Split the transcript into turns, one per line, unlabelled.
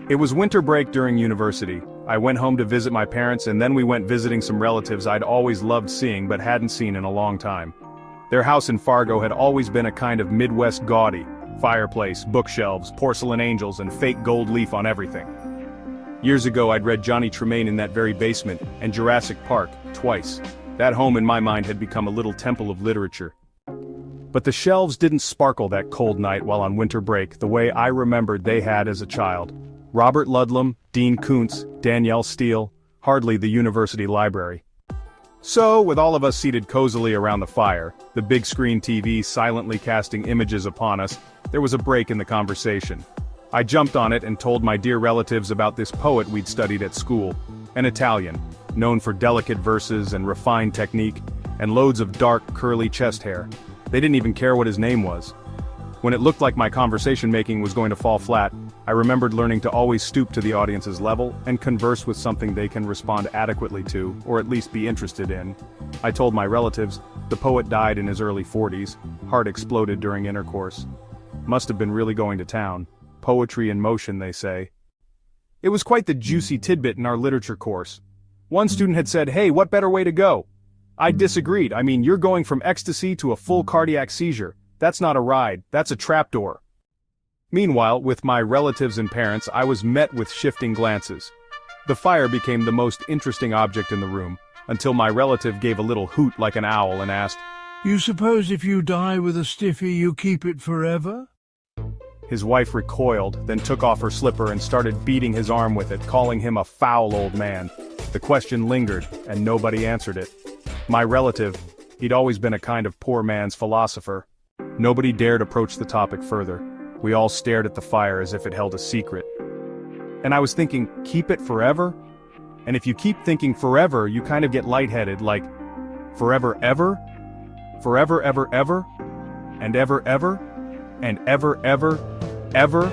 It was winter break during university. I went home to visit my parents and then we went visiting some relatives I'd always loved seeing but hadn't seen in a long time. Their house in Fargo had always been a kind of Midwest gaudy. Fireplace, bookshelves, porcelain angels, and fake gold leaf on everything. Years ago I'd read Johnny Tremain in that very basement, and Jurassic Park, twice. That home in my mind had become a little temple of literature. But the shelves didn't sparkle that cold night while on winter break the way I remembered they had as a child. Robert Ludlum, Dean Koontz, Danielle Steele, hardly the university library. So, with all of us seated cozily around the fire, the big screen TV silently casting images upon us, there was a break in the conversation. I jumped on it and told my dear relatives about this poet we'd studied at school, an Italian, known for delicate verses and refined technique, and loads of dark, curly chest hair. They didn't even care what his name was. When it looked like my conversation making was going to fall flat, I remembered learning to always stoop to the audience's level and converse with something they can respond adequately to, or at least be interested in. I told my relatives, the poet died in his early 40s, heart exploded during intercourse. Must have been really going to town. Poetry in motion, they say. It was quite the juicy tidbit in our literature course. One student had said, "Hey, what better way to go?" I disagreed. I mean, you're going from ecstasy to a full cardiac seizure. That's not a ride, that's a trapdoor. Meanwhile, with my relatives and parents, I was met with shifting glances. The fire became the most interesting object in the room, until my relative gave a little hoot like an owl and asked,
"You suppose if you die with a stiffy, you keep it forever?"
His wife recoiled, then took off her slipper and started beating his arm with it, calling him a foul old man. The question lingered, and nobody answered it. My relative, he'd always been a kind of poor man's philosopher. Nobody dared approach the topic further. We all stared at the fire as if it held a secret. And I was thinking, keep it forever? And if you keep thinking forever, you kind of get lightheaded, like, forever ever? Forever ever ever? And ever ever? And ever ever? Ever?